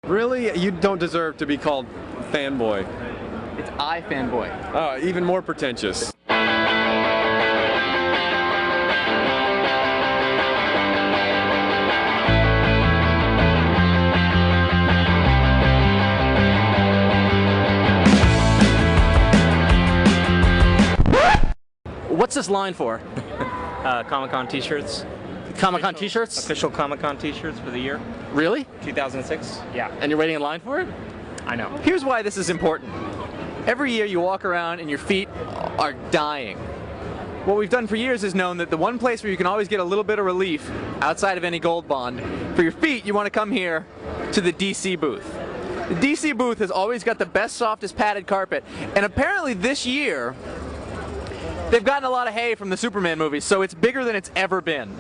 Really? You don't deserve to be called fanboy. It's iFanboy. Oh, even more pretentious. What's this line for? Comic-Con t-shirts. Comic-Con t-shirts? Official Comic-Con t-shirts for the year. Really? 2006. Yeah. And you're waiting in line for it? I know. Here's why this is important. Every year you walk around and your feet are dying. What we've done for years is known that the one place where you can always get a little bit of relief outside of any gold bond, for your feet, you want to come here to the DC booth. The DC booth has always got the best, softest padded carpet, and apparently this year, they've gotten a lot of hay from the Superman movies, so it's bigger than it's ever been.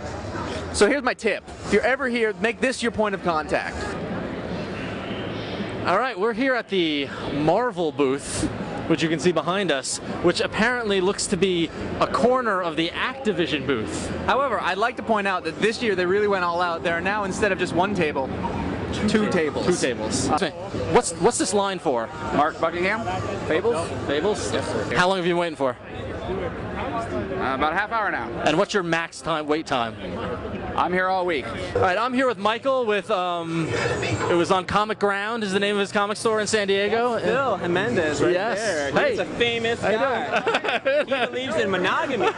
So here's my tip. If you're ever here, make this your point of contact. All right, we're here at the Marvel booth, which you can see behind us, which apparently looks to be a corner of the Activision booth. However, I'd like to point out that this year they really went all out. There are now, instead of just one table, two tables. Two tables. What's this line for? Mark Buckingham? Fables? Fables? Yes, sir. How long have you been waiting for? About a half hour now. And what's your max wait time? I'm here all week. All right, I'm here with Michael with, it was on Comic Ground is the name of his comic store in San Diego. Bill Jimenez right Yes. there. Hey. He's a famous guy. He believes in monogamy.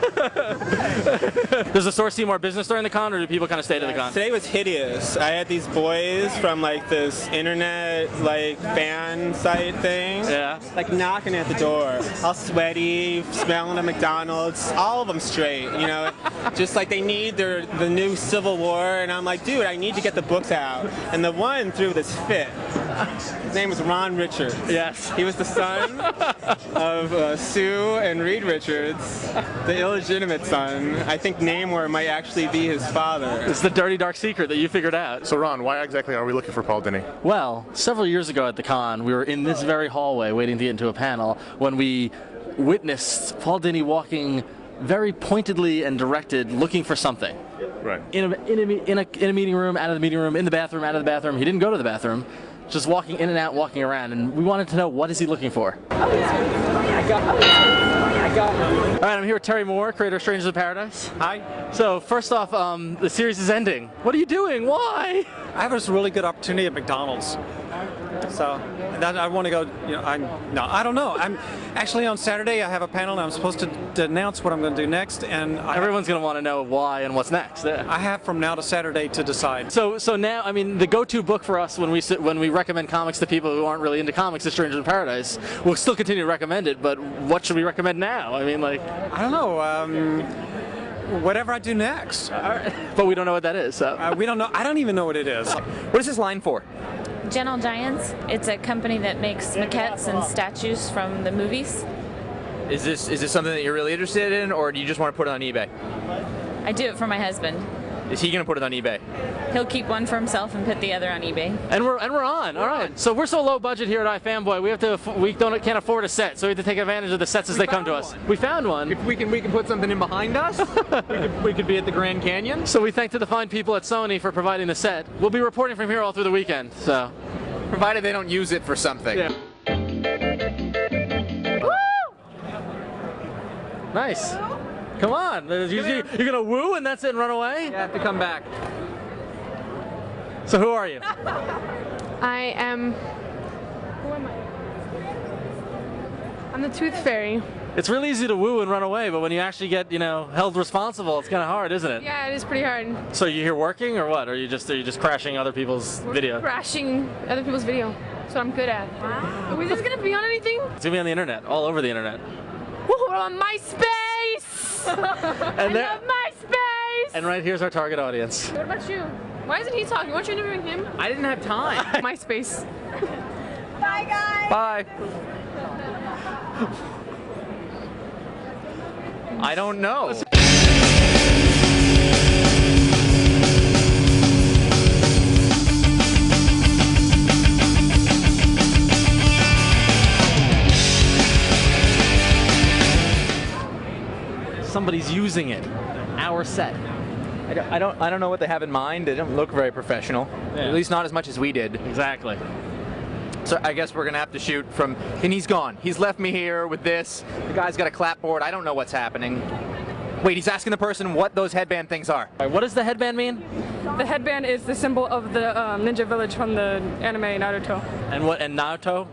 Does the store see more business during the con, or do people kind of stay to the con? Today was hideous. I had these boys from like this internet like fan site thing. Yeah. Like knocking at the door, all sweaty, smelling of McDonald's, all of them straight, you know, just like they need the new Civil War, and I'm like, dude, I need to get the books out. And the one threw this fit. His name was Ron Richards. Yes. He was the son of Sue and Reed Richards, the illegitimate son. I think Namor might actually be his father. It's the dirty, dark secret that you figured out. So Ron, why exactly are we looking for Paul Dini? Well, several years ago at the con, we were in this very hallway waiting to get into a panel when we witnessed Paul Dini walking very pointedly and directed, looking for something. Right. In a meeting room, out of the meeting room, in the bathroom, out of the bathroom. He didn't go to the bathroom, just walking in and out, walking around, and we wanted to know, what is he looking for? All right, I'm here with Terry Moore, creator of Strangers in Paradise. Hi. So first off, the series is ending. What are you doing? Why? I have this really good opportunity at McDonald's. So that I want to go, you know, I don't know. I'm actually on Saturday I have a panel and I'm supposed to announce what I'm going to do next, and everyone's going to want to know why and what's next. Yeah. I have from now to Saturday to decide. So now, I mean, the go-to book for us when we recommend comics to people who aren't really into comics is Strangers in Paradise. We'll still continue to recommend it, but what should we recommend now? I mean, like, I don't know. Whatever I do next. But we don't know what that is. So. We don't know. I don't even know what it is. What is this line for? Gentle Giants. It's a company that makes maquettes and statues from the movies. Is this something that you're really interested in, or do you just want to put it on eBay? I do it for my husband. Is he going to put it on eBay? He'll keep one for himself and put the other on eBay. And we're on. All right. So we're so low budget here at iFanboy. We can't afford a set, so we have to take advantage of the sets as they come to us. We found one. If we can put something in behind us. we could be at the Grand Canyon. So we thank to the fine people at Sony for providing the set. We'll be reporting from here all through the weekend. So, provided they don't use it for something. Yeah. Woo! Nice. Come on. You're gonna woo and that's it and run away? You have to come back. So who are you? I am... Who am I? I'm the Tooth Fairy. It's really easy to woo and run away, but when you actually get, held responsible, it's kind of hard, isn't it? Yeah, it is pretty hard. So you're here working or what? Or are you just crashing other people's video? Crashing other people's video. That's what I'm good at. Wow. Is this gonna be on anything? It's gonna be on the internet, all over the internet. Woo, on MySpace! I love MySpace! And right here's our target audience. What about you? Why isn't he talking? Weren't you interviewing him? I didn't have time. MySpace. Bye, guys. Bye. I don't know. Somebody's using it. Our set. I don't know what they have in mind. They don't look very professional. Yeah. At least not as much as we did. Exactly. So I guess we're gonna have to shoot from, and he's gone. He's left me here with this. The guy's got a clapboard. I don't know what's happening. Wait, he's asking the person what those headband things are. What does the headband mean? The headband is the symbol of the ninja village from the anime Naruto. And what? And Naruto?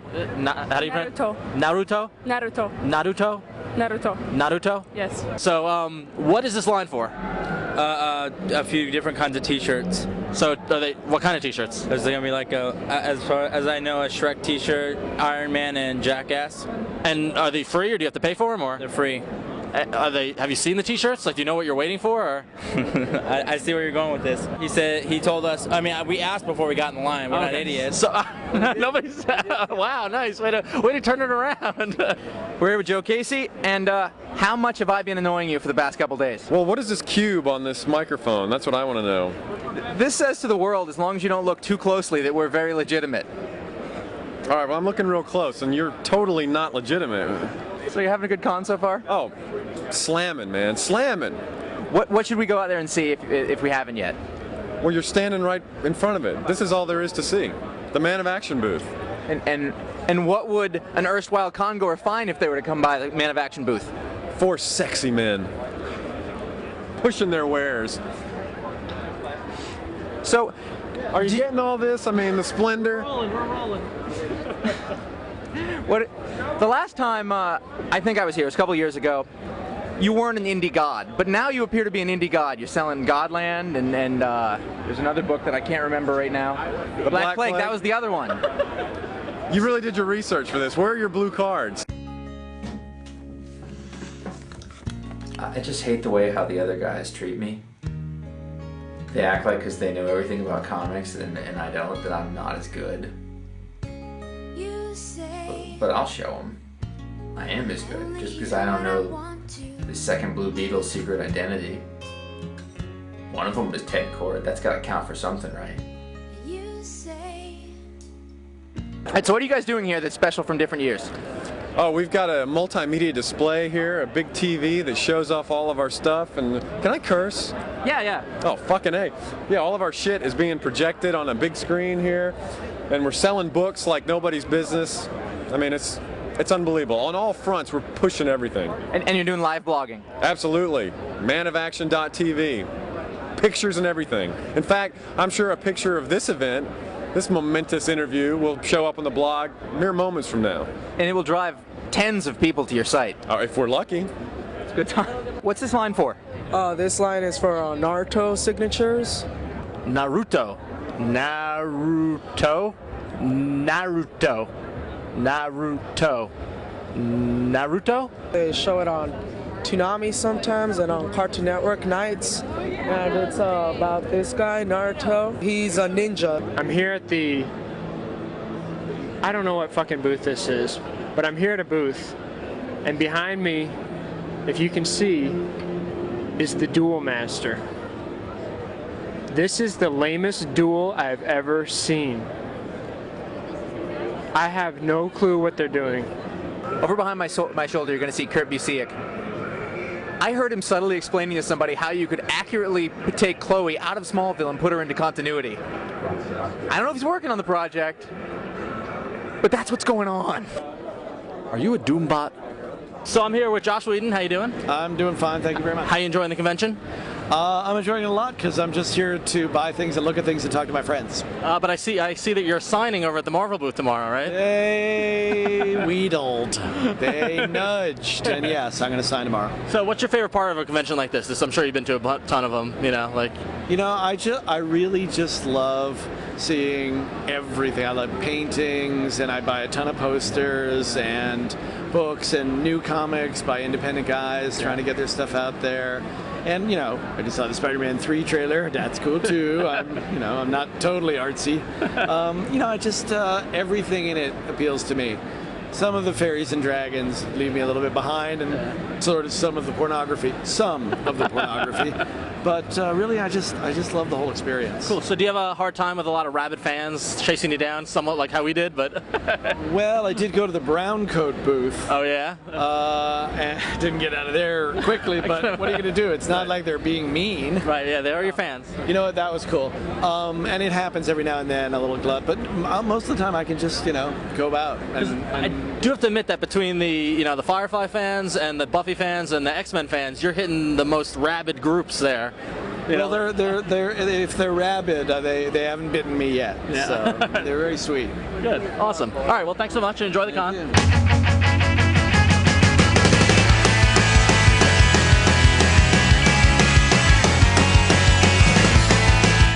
How do you pronounce? Naruto. Naruto. Naruto. Naruto. Naruto. Naruto. Yes. So, what is this line for? A few different kinds of T-shirts. So, are they? What kind of T-shirts? There's gonna be like as far as I know, a Shrek T-shirt, Iron Man, and Jackass. And are they free, or do you have to pay for them, or They're free. are they? Have you seen the T-shirts? Like, do you know what you're waiting for? Or? I see where you're going with this. He told us. I mean, we asked before we got in the line. We're not idiots. So nobody said. Wow, nice way to turn it around. We're here with Joe Casey, and how much have I been annoying you for the past couple days? Well, what is this cube on this microphone? That's what I want to know. This says to the world, as long as you don't look too closely, that we're very legitimate. All right, well, I'm looking real close, and you're totally not legitimate. So you're having a good con so far? Oh, slamming, man, slamming. What should we go out there and see if we haven't yet? Well, you're standing right in front of it. This is all there is to see. The Man of Action booth. And what would an erstwhile congoer find if they were to come by the Man of Action booth? 4 sexy men pushing their wares. So, are you getting all this? I mean, the splendor. We're rolling. What? The last time I think I was here, it was a couple years ago, you weren't an indie god, but now you appear to be an indie god. You're selling Godland, and there's another book that I can't remember right now. The Black Plague, that was the other one. You really did your research for this. Where are your blue cards? I just hate the way how the other guys treat me. They act like because they know everything about comics and I don't, that I'm not as good. But I'll show them. I am as good, just because I don't know the second Blue Beetle's secret identity. One of them was Ted Kord. That's got to count for something, right? Alright, so what are you guys doing here that's special from different years? Oh, we've got a multimedia display here, a big TV that shows off all of our stuff. And can I curse? Yeah. Oh, fucking A. Yeah, all of our shit is being projected on a big screen here. And we're selling books like nobody's business. I mean, it's unbelievable. On all fronts, we're pushing everything. And you're doing live blogging? Absolutely. Manofaction.tv. Pictures and everything. In fact, I'm sure a picture of this event, this momentous interview, will show up on the blog mere moments from now. And it will drive tens of people to your site. If we're lucky. It's a good time. What's this line for? This line is for Naruto signatures. Naruto. Naruto. Naruto. Naruto. Naruto? They show it on Toonami sometimes and on Cartoon Network nights. And it's about this guy, Naruto. He's a ninja. I'm here at the... I don't know what fucking booth this is, but I'm here at a booth. And behind me, if you can see, is the Duel Master. This is the lamest duel I've ever seen. I have no clue what they're doing. Over behind my shoulder, you're going to see Kurt Busiek. I heard him subtly explaining to somebody how you could accurately take Chloe out of Smallville and put her into continuity. I don't know if he's working on the project, but that's what's going on. Are you a Doombot? So I'm here with Joss Whedon. How you doing? I'm doing fine, thank you very much. How you enjoying the convention? I'm enjoying it a lot because I'm just here to buy things and look at things and talk to my friends. But I see that you're signing over at the Marvel booth tomorrow, right? They wheedled. They nudged. And yes, I'm going to sign tomorrow. So what's your favorite part of a convention like this? I'm sure you've been to a ton of them, I really just love seeing everything. I love paintings, and I buy a ton of posters and books and new comics by independent guys trying to get their stuff out there. And I just saw the Spider-Man 3 trailer. That's cool too. I'm not totally artsy. Everything in it appeals to me. some of the fairies and dragons leave me a little bit behind, and sort of some of the pornography. But really, I just love the whole experience. Cool. So do you have a hard time with a lot of rabid fans chasing you down, somewhat like how we did? But well, I did go to the brown coat booth. Oh yeah. And didn't get out of there quickly. But what are you going to do? It's not like they're being mean. Right. Yeah, they are your fans. You know what? That was cool. And it happens every now and then, a little glut. But most of the time, I can just go about. I do have to admit that between the the Firefly fans and the Buffy fans and the X-Men fans, you're hitting the most rabid groups there. Well, they're if they're rabid, they haven't bitten me yet. Yeah. So they're very sweet. Good. Awesome. All right. Well, thanks so much and enjoy the con.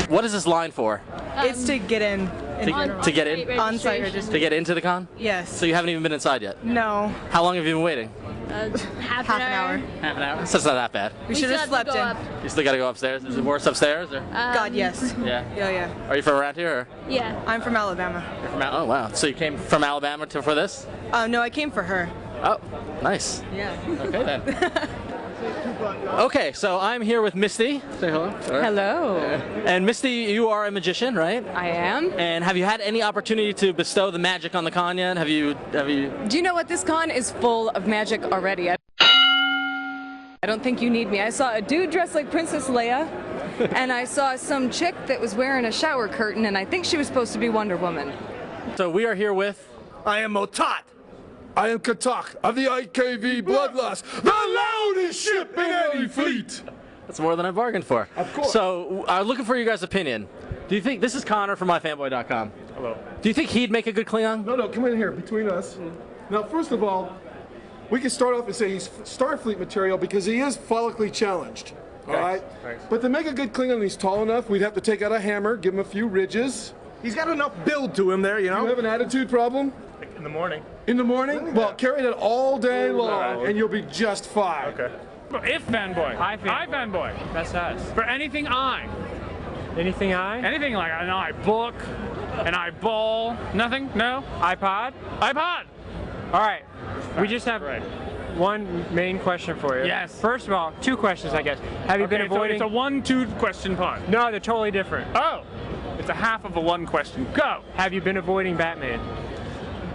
What is this line for? It's to get in. To get in? On-site registration. To get into the con? Yes. So you haven't even been inside yet? No. How long have you been waiting? Half an hour. Half an hour? So it's not that bad. We should have slept in. You still got to go upstairs? Is it worse upstairs? Or? God, yes. Yeah? Yeah. Are you from around here? Or? Yeah. I'm from Alabama. You're from oh, wow. So you came from Alabama for this? No, I came for her. Oh, nice. Yeah. Okay, then. Okay, so I'm here with Misty. Say hello. Hello. And Misty, you are a magician, right? I am. And have you had any opportunity to bestow the magic on the con yet? Have you? Do you know what? This con is full of magic already. I don't think you need me. I saw a dude dressed like Princess Leia, and I saw some chick that was wearing a shower curtain, and I think she was supposed to be Wonder Woman. So we are here with... I am Motat. I am Katak of the IKV Bloodlust, the loudest ship in any fleet. That's more than I bargained for. Of course. So, looking for your guys' opinion. Do you think, this is Connor from iFanboy.com. Hello. Do you think he'd make a good Klingon? No, come in here, between us. Now, first of all, we can start off and say he's Starfleet material because he is follically challenged. All right? Thanks. But to make a good Klingon, he's tall enough, we'd have to take out a hammer, give him a few ridges. He's got enough build to him there, you know? You have an attitude problem? In the morning. In the morning? Well, carry that all day long, and you'll be just fine. Okay. iFanboy. iFanboy. That's us. For anything I. Anything I? Anything like an iBook, an iBall. Nothing? No? iPod? iPod! All right. We just have one main question for you. Yes. First of all, two questions, I guess. Have you been avoiding... So it's a 1-2 question pod. No, they're totally different. Oh! It's a half of a one question. Go! Have you been avoiding Batman?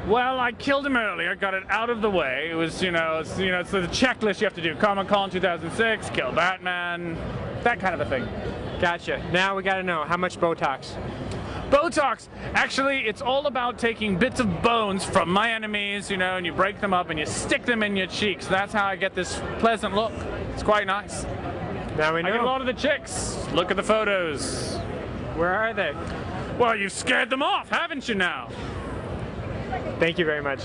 Well, I killed him earlier, got it out of the way. It was, it's the checklist you have to do. Comic-Con 2006, kill Batman, that kind of a thing. Gotcha. Now we gotta know, how much Botox? Botox! Actually, it's all about taking bits of bones from my enemies, and you break them up and you stick them in your cheeks. That's how I get this pleasant look. It's quite nice. Now we know. I get a lot of the chicks. Look at the photos. Where are they? Well, you've scared them off, haven't you now? Thank you very much.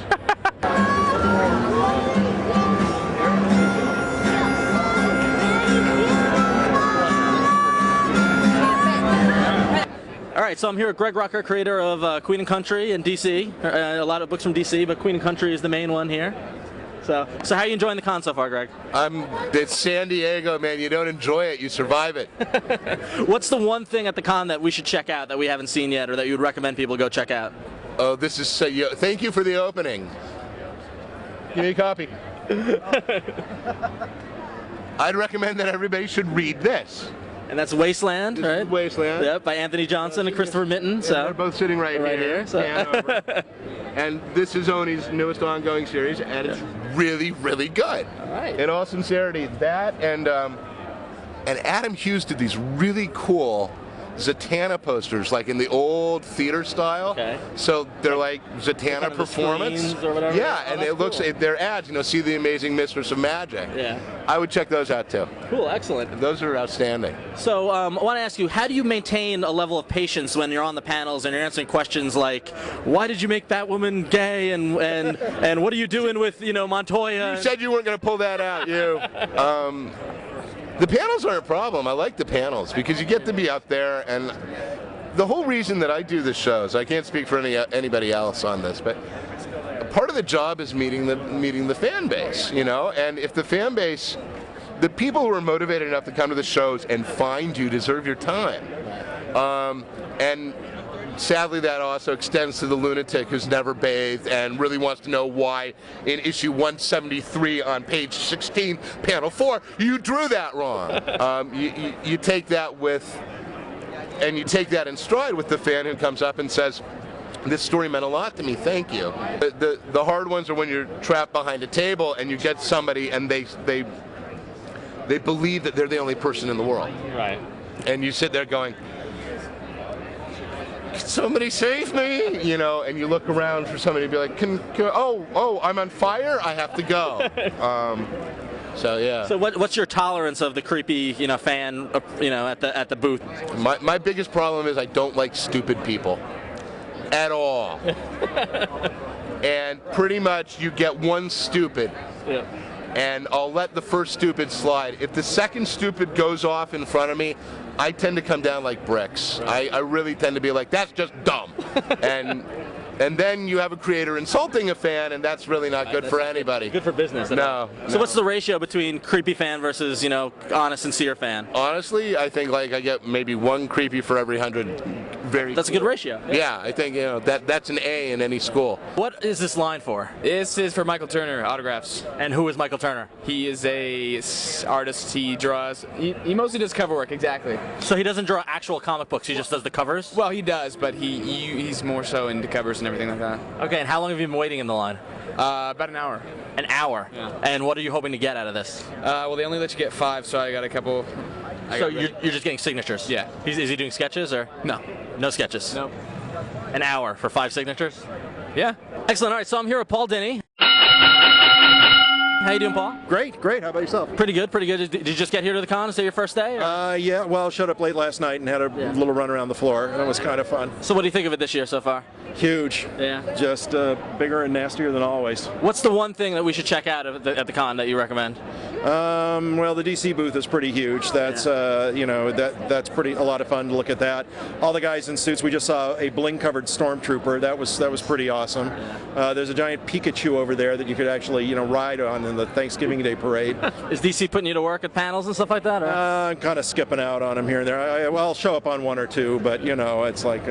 All right, so I'm here with Greg Rucka, creator of Queen and Country in DC. A lot of books from DC, but Queen and Country is the main one here. So how are you enjoying the con so far, Greg? It's San Diego, man. You don't enjoy it, you survive it. What's the one thing at the con that we should check out that we haven't seen yet, or that you would recommend people go check out? Oh, this is thank you for the opening. Give me a copy. I'd recommend that everybody should read this. And that's Wasteland, this right? Is Wasteland. Yep, by Anthony Johnson and Christopher Mitten. So they're both sitting right here. So. And this is Oni's newest ongoing series, and it's really, really good. All right. In all sincerity, that and Adam Hughes did these really cool Zatanna posters, like in the old theater style. Okay. So they're like Zatanna kind of performance. Or whatever. Yeah, and it looks they're ads. See the Amazing Mistress of Magic. Yeah. I would check those out too. Cool, excellent. Those are outstanding. So I want to ask you, how do you maintain a level of patience when you're on the panels and you're answering questions like, why did you make Batwoman gay, and what are you doing with Montoya? You said you weren't going to pull that out, you. The panels aren't a problem. I like the panels because you get to be up there, and the whole reason that I do the shows, I can't speak for anybody else on this, but part of the job is meeting the fan base, and if the fan base, the people who are motivated enough to come to the shows and find you deserve your time. And And sadly, that also extends to the lunatic who's never bathed and really wants to know why in issue 173 on page 16, panel 4, you drew that wrong. You take that and you take that in stride with the fan who comes up and says, this story meant a lot to me, thank you. The hard ones are when you're trapped behind a table and you get somebody and they believe that they're the only person in the world. Right. And you sit there going, can somebody save me? You know, and you look around for somebody to be like, oh, I'm on fire, I have to go. So yeah. So what's your tolerance of the creepy, fan, at the booth? My biggest problem is I don't like stupid people. At all. And pretty much you get one stupid. Yeah. And I'll let the first stupid slide. If the second stupid goes off in front of me, I tend to come down like bricks. I really tend to be like, that's just dumb. And then you have a creator insulting a fan, and that's really not good for anybody. Good for business. No. So what's the ratio between creepy fan versus, honest, sincere fan? Honestly, I think I get maybe one creepy for every 100. That's a good ratio. Yeah, I think that's an A in any school. What is this line for? This is for Michael Turner autographs. And who is Michael Turner? He is a artist. He draws. He mostly does cover work. Exactly. So he doesn't draw actual comic books. He just does the covers. Well, he does, but he's more so into covers and everything like that. Okay. And how long have you been waiting in the line? About an hour. An hour. Yeah. And what are you hoping to get out of this? Well, they only let you get 5, so I got a couple. So you're just getting signatures? Yeah. Is he doing sketches or? No. No sketches? No. An hour for 5 signatures? Yeah. Excellent. All right, so I'm here with Paul Dini. How you doing, Paul? Great. How about yourself? Pretty good. Did you just get here to the con? Is it your first day? Yeah, well, showed up late last night and had a little run around the floor. It was kind of fun. So what do you think of it this year so far? Huge. Yeah. Just bigger and nastier than always. What's the one thing that we should check out at the con that you recommend? Well, the DC booth is pretty huge. That's that's a lot of fun to look at that. All the guys in suits. We just saw a bling-covered stormtrooper. That was pretty awesome. There's a giant Pikachu over there that you could actually ride on in the Thanksgiving Day parade. Is DC putting you to work at panels and stuff like that? I'm kind of skipping out on them here and there. I'll show up on one or two, but it's like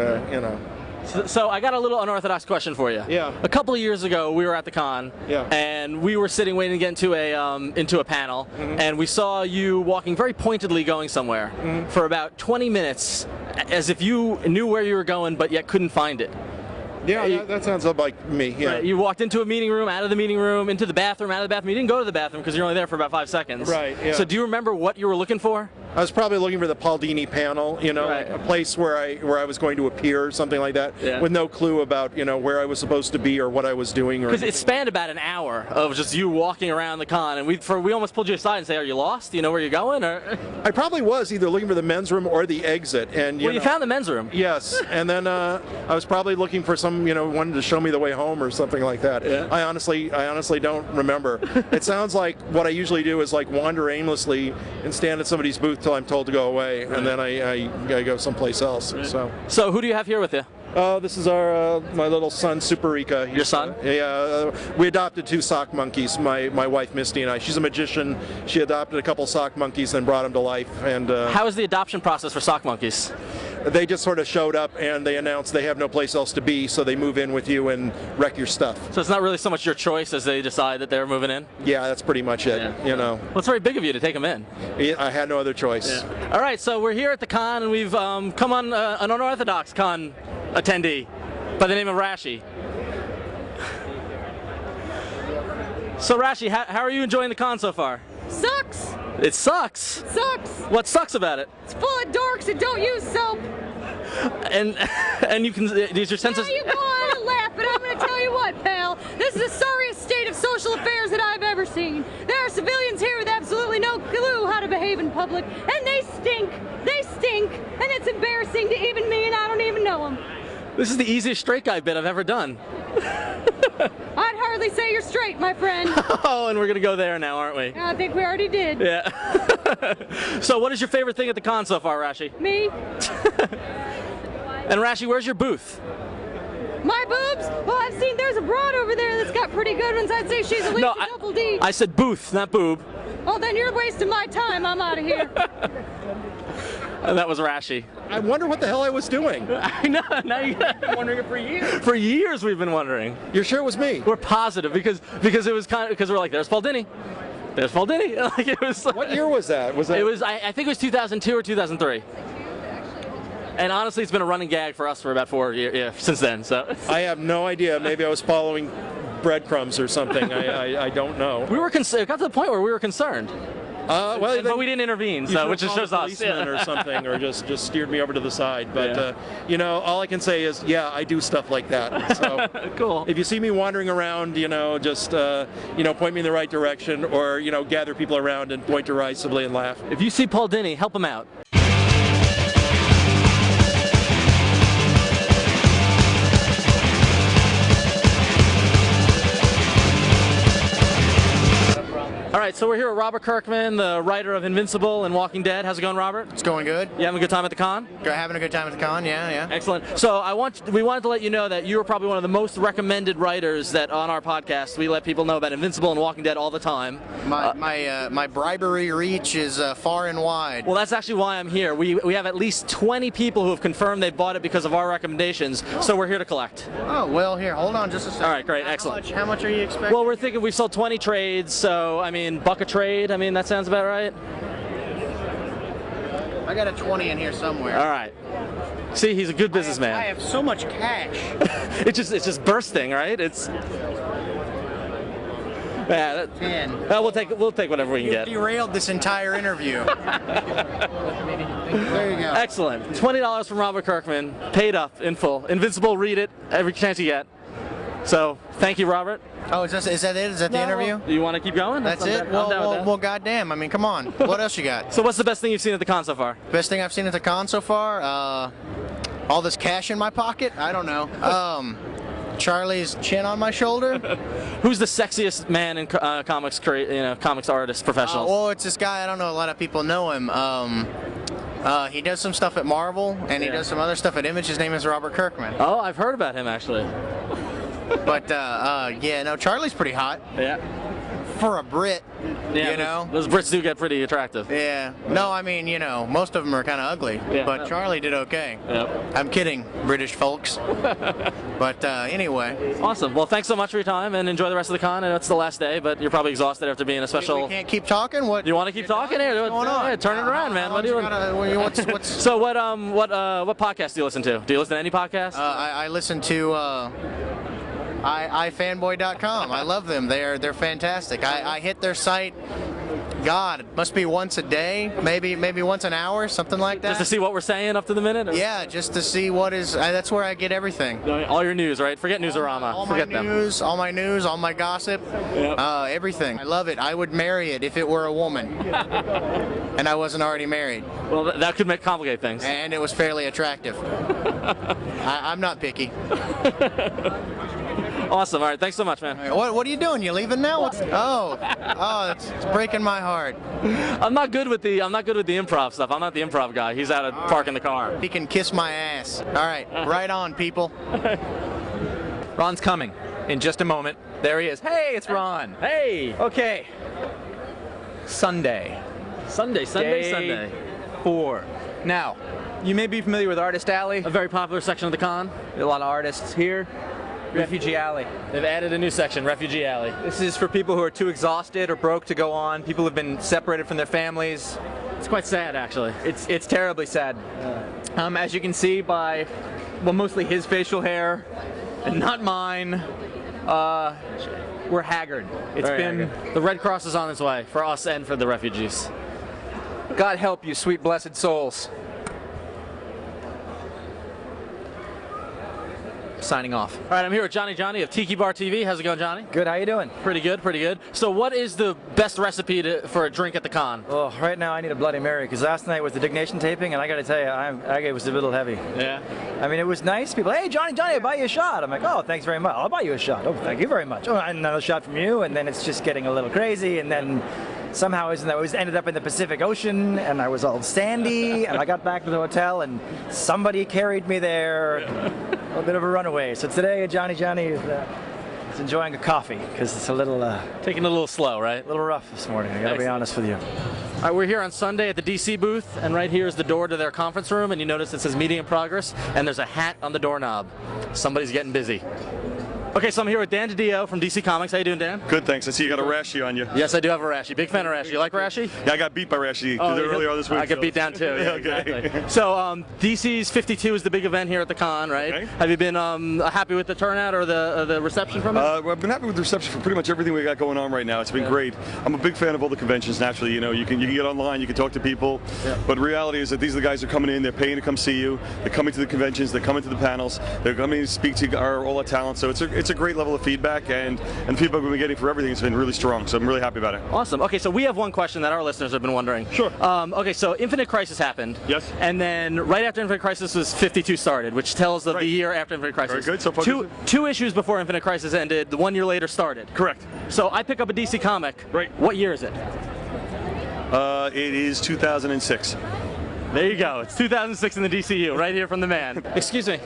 So I got a little unorthodox question for you. Yeah. A couple of years ago, we were at the con, and we were sitting waiting to get into a panel, and we saw you walking very pointedly going somewhere for about 20 minutes, as if you knew where you were going, but yet couldn't find it. Yeah, that sounds like me. Yeah. Right. You walked into a meeting room, out of the meeting room, into the bathroom, out of the bathroom. You didn't go to the bathroom because you're only there for about 5 seconds. Right. Yeah. So do you remember what you were looking for? I was probably looking for the Paul Dini panel, a place where I was going to appear or something like that, with no clue about where I was supposed to be or what I was doing. Because it spanned about an hour of just you walking around the con, and we almost pulled you aside and say, "Are you lost? Do you know where you're going?" Or I probably was either looking for the men's room or the exit, and you found the men's room. Yes, and then I was probably looking for some wanted to show me the way home or something like that. Yeah. I honestly don't remember. It sounds like what I usually do is like wander aimlessly and stand at somebody's booth till I'm told to go away. And then I go someplace else. Right. So who do you have here with you? This is my little son, Super Rika. Your son? We adopted 2 sock monkeys, my wife Misty and I. She's a magician. She adopted a couple sock monkeys and brought them to life. And how is the adoption process for sock monkeys? They just sort of showed up and they announced they have no place else to be, so they move in with you and wreck your stuff. So it's not really so much your choice as they decide that they're moving in? Yeah, that's pretty much it. Yeah. Well, it's very big of you to take them in. I had no other choice. Yeah. All right, so we're here at the con, and we've come on an unorthodox con attendee by the name of Rashi. So Rashi, how are you enjoying the con so far? Sucks! It sucks? It sucks! What sucks about it? It's full of dorks that don't use soap! And you can, these are senses... Now you go on and laugh, but I'm going to tell you what, pal. This is the sorriest state of social affairs that I've ever seen. There are civilians here with absolutely no clue how to behave in public, and they stink! They stink! And it's embarrassing to even me, and I don't even know them. This is the easiest straight guy bit I've ever done. I'd hardly say you're straight, my friend. Oh, and we're going to go there now, aren't we? I think we already did. Yeah. So what is your favorite thing at the con so far, Rashi? Me. And Rashi, where's your booth? My boobs? Well, I've seen there's a broad over there that's got pretty good ones. I'd say she's at least a double D. I said booth, not boob. Oh, then you're wasting my time. I'm out of here. And that was Rashi. I wonder what the hell I was doing. I know. Now you've been wondering it for years. For years we've been wondering. You're sure it was me? We're positive because it was because we're like, there's Paul Dini. There's Paul Dini. Like it was. What year was that? It was. I think it was 2002 or 2003. And honestly, it's been a running gag for us for about 4 years since then. So I have no idea. Maybe I was following breadcrumbs or something. I don't know. We were it got to the point where we were concerned. Well, but we didn't intervene, so which just shows us. Policeman or something, or just steered me over to the side. But you know, all I can say is, yeah, I do stuff like that. So cool. If you see me wandering around, you know, just you know, point me in the right direction, or you know, gather people around and point derisively and laugh. If you see Paul Dini, help him out. All right, so we're here with Robert Kirkman, the writer of Invincible and Walking Dead. How's it going, Robert? It's going good. You having a good time at the con? Having a good time at the con, yeah. Excellent. So we wanted to let you know that you are probably one of the most recommended writers that on our podcast. We let people know about Invincible and Walking Dead all the time. My bribery reach is far and wide. Well, that's actually why I'm here. We have at least 20 people who have confirmed they bought it because of our recommendations, so we're here to collect. Oh, well, here, hold on just a second. All right, great, excellent. How much are you expecting? Well, we're thinking we've sold 20 trades, so, I mean, buck a trade, I mean, that sounds about right. I got a 20 in here somewhere. All right. See, he's a good businessman. I have so much cash. it's just bursting, right? It's. Yeah, 10. Well, we'll take whatever we can get. You derailed this entire interview. There you go. Excellent. $20 from Robert Kirkman, paid up in full. Invincible, read it every chance you get. So, thank you, Robert. Oh, is that it? Is that the interview? Do you want to keep going? That's it? Well, goddamn. I mean, come on. What else you got? So what's the best thing you've seen at the con so far? Best thing I've seen at the con so far? All this cash in my pocket? I don't know. Charlie's chin on my shoulder. Who's the sexiest man in comics artist, professionals? Well, it's this guy. I don't know. A lot of people know him. He does some stuff at Marvel, and he does some other stuff at Image. His name is Robert Kirkman. Oh, I've heard about him, actually. But, yeah, no, Charlie's pretty hot. Yeah. For a Brit, yeah, you know? Those Brits do get pretty attractive. Yeah. No, I mean, you know, most of them are kind of ugly. Yeah. But Charlie did okay. Yep. I'm kidding, British folks. But anyway. Awesome. Well, thanks so much for your time, and enjoy the rest of the con. I know it's the last day, but you're probably exhausted after being a special... We can't keep talking? What? You want to keep talking? Here, what's going on? Yeah, turn it around, man. What are you doing? So what podcast do you listen to? Do you listen to any podcast? I listen to... iFanboy.com. I love them. They're fantastic. I hit their site. God, it must be once a day, maybe once an hour, something like that. Just to see what we're saying up to the minute? Or? Yeah, just to see what is. That's where I get everything. All your news, right? Forget Newsarama. All Forget my news, all my news, all my gossip, everything. I love it. I would marry it if it were a woman, and I wasn't already married. Well, that could complicate things. And it was fairly attractive. I'm not picky. Awesome. All right. Thanks so much, man. Right, what are you doing? You leaving now? It's breaking my heart. I'm not good with the improv stuff. I'm not the improv guy. He's out of parking the car. He can kiss my ass. All right. Right on, people. Ron's coming in just a moment. There he is. Hey, it's Ron. Hey. Okay. Sunday. Sunday. 4. Now, you may be familiar with Artist Alley. A very popular section of the con. A lot of artists here. Refugee Alley. They've added a new section, Refugee Alley. This is for people who are too exhausted or broke to go on. People who've been separated from their families. It's quite sad, actually. It's terribly sad. As you can see by, well, mostly his facial hair, and not mine. We're haggard. It's been haggard. The Red Cross is on its way for us and for the refugees. God help you, sweet blessed souls. Signing off. All right, I'm here with Johnny of Tiki Bar TV. How's it going, Johnny? Good. How you doing? Pretty good. So what is the best recipe for a drink at the con? Well, right now I need a Bloody Mary because last night was the Dignation taping, and I got to tell you, it was a little heavy. Yeah. I mean, it was nice. People, hey, Johnny, I'll buy you a shot. I'm like, oh, thanks very much. I'll buy you a shot. Oh, thank you very much. Oh, another shot from you, and then it's just getting a little crazy, and then somehow I ended up in the Pacific Ocean, and I was all sandy, and I got back to the hotel, and somebody carried me there. A bit of a runaway. So today, Johnny is enjoying a coffee because it's a little taking it a little slow, right? A little rough this morning. I gotta be honest with you. All right, we're here on Sunday at the DC booth, and right here is the door to their conference room, and you notice it says meeting in progress, and there's a hat on the doorknob. Somebody's getting busy. Okay, so I'm here with Dan DiDio from DC Comics. How you doing, Dan? Good, thanks. I see you got a Rashy on you. Yes, I do have a Rashy. Big fan of Rashy. You like Rashy? Yeah, I got beat by Rashy Oh, earlier this week. I got beat down too. Yeah, exactly. So DC's 52 is the big event here at the con, right? Okay. Have you been happy with the turnout or the reception from it? Well, I've been happy with the reception for pretty much everything we got going on right now. It's been great. I'm a big fan of all the conventions. Naturally, you know, you can get online, you can talk to people, but the reality is that these are the guys who are coming in. They're paying to come see you. They're coming to the conventions. They're coming to the panels. They're coming to speak to all our talent. So it's a great level of feedback, and the feedback we've been getting for everything has been really strong. So I'm really happy about it. Awesome. Okay, so we have one question that our listeners have been wondering. Sure. Okay, so Infinite Crisis happened. Yes. And then right after Infinite Crisis was 52 started, which tells of the year after Infinite Crisis. Very good. So far, two issues before Infinite Crisis ended, the 1 year later started. Correct. So I pick up a DC comic. Right. What year is it? It is 2006. There you go. It's 2006 in the DCU, right here from the man. Excuse me.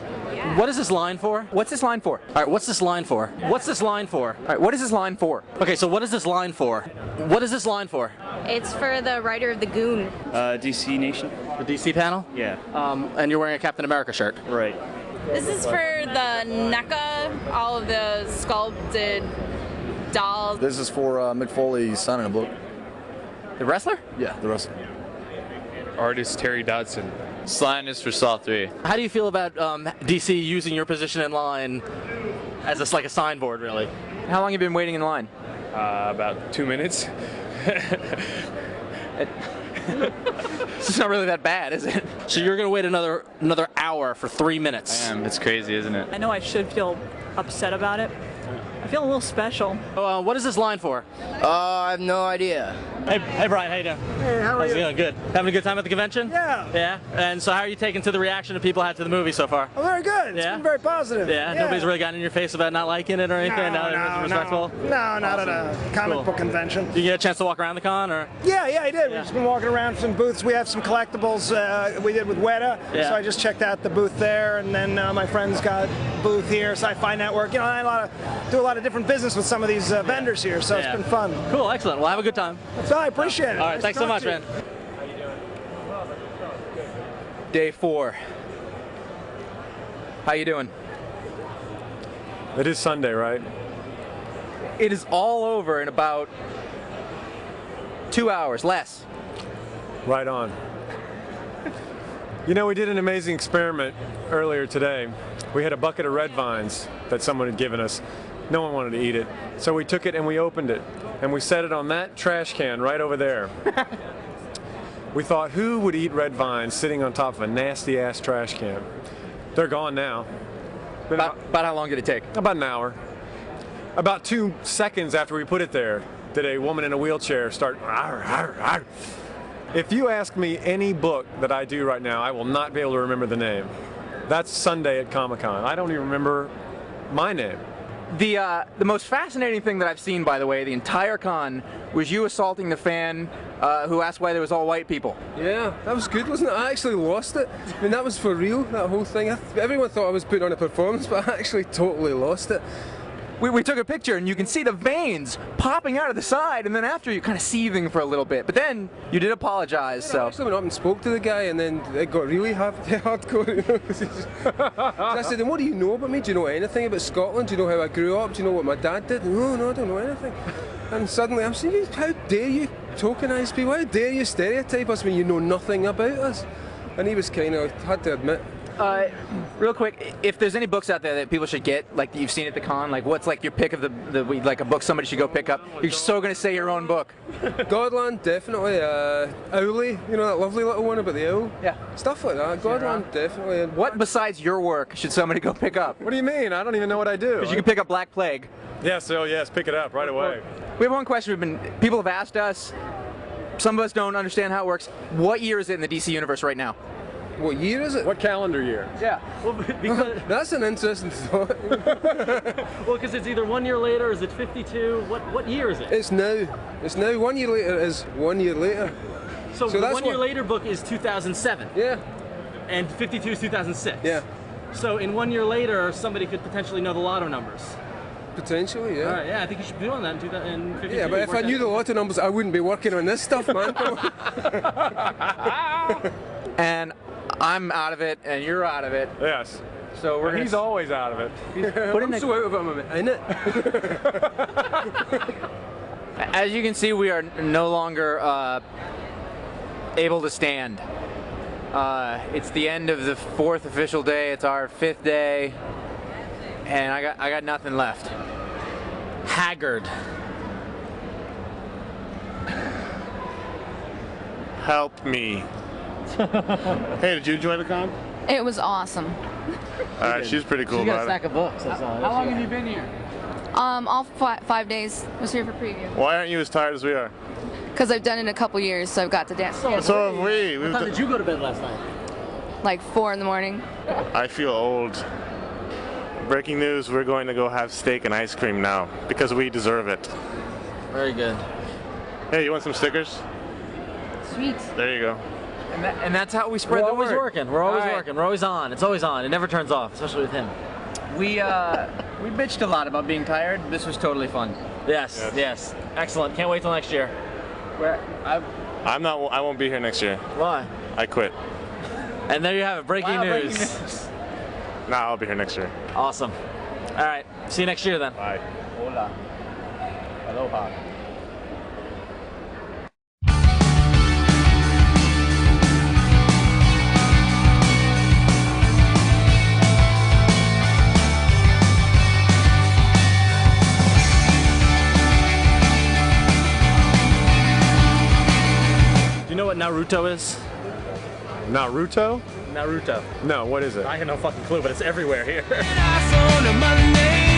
What is this line for? What's this line for? All right, what's this line for? What's this line for? All right, what is this line for? Okay, so what is this line for? What is this line for? It's for the writer of the Goon. DC Nation. The DC panel? Yeah. And you're wearing a Captain America shirt. Right. This is for the NECA, all of the sculpted dolls. This is for Mick Foley's son in a book. The wrestler? Yeah, the wrestler. Artist Terry Dodson. Sign is for Saw 3. How do you feel about DC using your position in line as like a signboard, really? How long have you been waiting in line? About 2 minutes. It's not really that bad, is it? So you're going to wait another hour for 3 minutes. I am. It's crazy, isn't it? I know I should feel upset about it. I feel a little special. What is this line for? I have no idea. Hey Brian, how you doing? Hey, how are How's it you? going? Good. Having a good time at the convention? Yeah. Yeah? And so how are you taking to the reaction that people had to the movie so far? Oh, very good. It's Yeah? been very positive. Yeah? Nobody's really gotten in your face about not liking it or anything? No, respectful? No, not at a comic Cool. book convention. Did you get a chance to walk around the con, or? Yeah, I did. We've just been walking around some booths. We have some collectibles we did with Weta, Yeah. so I just checked out the booth there, and then my friends got a booth here, Sci-Fi Network. You know, I do a lot of different business with some of these vendors here, so Yeah. it's been fun. Cool, excellent. Well, have a good time. So I appreciate it. All right, Nice thanks so to much, talk to man. you. Day 4. How you doing? It is Sunday, right? It is all over in about 2 hours, less. Right on. You know, we did an amazing experiment earlier today. We had a bucket of red vines that someone had given us. No one wanted to eat it. So we took it and we opened it. And we set it on that trash can right over there. We thought, who would eat red vines sitting on top of a nasty-ass trash can? They're gone now. About how long did it take? About an hour. About 2 seconds after we put it there, did a woman in a wheelchair start, "Arr, arr, arr." If you ask me any book that I do right now, I will not be able to remember the name. That's Sunday at Comic-Con. I don't even remember my name. The most fascinating thing that I've seen, by the way, the entire con, was you assaulting the fan who asked why there was all white people. Yeah, that was good, wasn't it? I actually lost it. I mean, that was for real, that whole thing. Everyone thought I was putting on a performance, but I actually totally lost it. We took a picture and you can see the veins popping out of the side, and then after you're kind of seething for a little bit. But then you did apologize, so. I actually went up and spoke to the guy, and then it got really hardcore. You know? So I said, "And what do you know about me? Do you know anything about Scotland? Do you know how I grew up? Do you know what my dad did?" No, I don't know anything. And suddenly I'm saying, "How dare you tokenise people? How dare you stereotype us when you know nothing about us?" And he was kind of, had to admit. Real quick, if there's any books out there that people should get, like you've seen at the con, like what's like your pick of the week, like a book somebody should go pick up? You're so gonna say your own book. Godland, definitely. Owly, you know that lovely little one about the owl? Yeah. Stuff like that. Godland, definitely. And What besides your work should somebody go pick up? What do you mean? I don't even know what I do. Because you can pick up Black Plague. Yes, pick it up right away. We have one question people have asked us, some of us don't understand how it works. What year is it in the DC universe right now? What year is it? What calendar year? Yeah. Well, because that's an interesting thought. well, because it's either 1 year later, is it 52? What year is it? It's now. It's now. 1 year later is 1 year later. So the that's 1 year later book is 2007. Yeah. And 52 is 2006. Yeah. So in 1 year later, somebody could potentially know the lotto numbers. Potentially, yeah. All right, yeah, I think you should be doing that in 2052. Yeah, but if I knew the lotto numbers, I wouldn't be working on this stuff, man. And I'm out of it, and you're out of it. Yes. So we're He's always out of it. I'm so out of it, I'm in it. As you can see, we are no longer able to stand. It's the end of the 4th official day. It's our 5th day, and I got nothing left. Haggard. Help me. Hey, did you enjoy the con? It was awesome. All right, she's pretty cool She got a about stack it. of books. How long have you been here? All 5 days. I was here for preview. Why aren't you as tired as we are? Because I've done it a couple years, so I've got to dance. So have we. What time did you go to bed last night? Like 4 in the morning. I feel old. Breaking news, we're going to go have steak and ice cream now because we deserve it. Very good. Hey, you want some stickers? Sweet. There you go. And that's how we spread We're the always word. working. We're always All right. working. We're always on. It's always on. It never turns off, especially with him. We bitched a lot about being tired. This was totally fun. Yes, yes. Excellent. Can't wait till next year. I'm not. I won't be here next year. Why? I quit. And there you have it. Breaking Wow, breaking news. news. Nah, I'll be here next year. Awesome. All right. See you next year then. Bye. Hola. Aloha. Do you know what Naruto is? Naruto? Naruto. No, what is it? I have no fucking clue, but it's everywhere here. I found a Monday.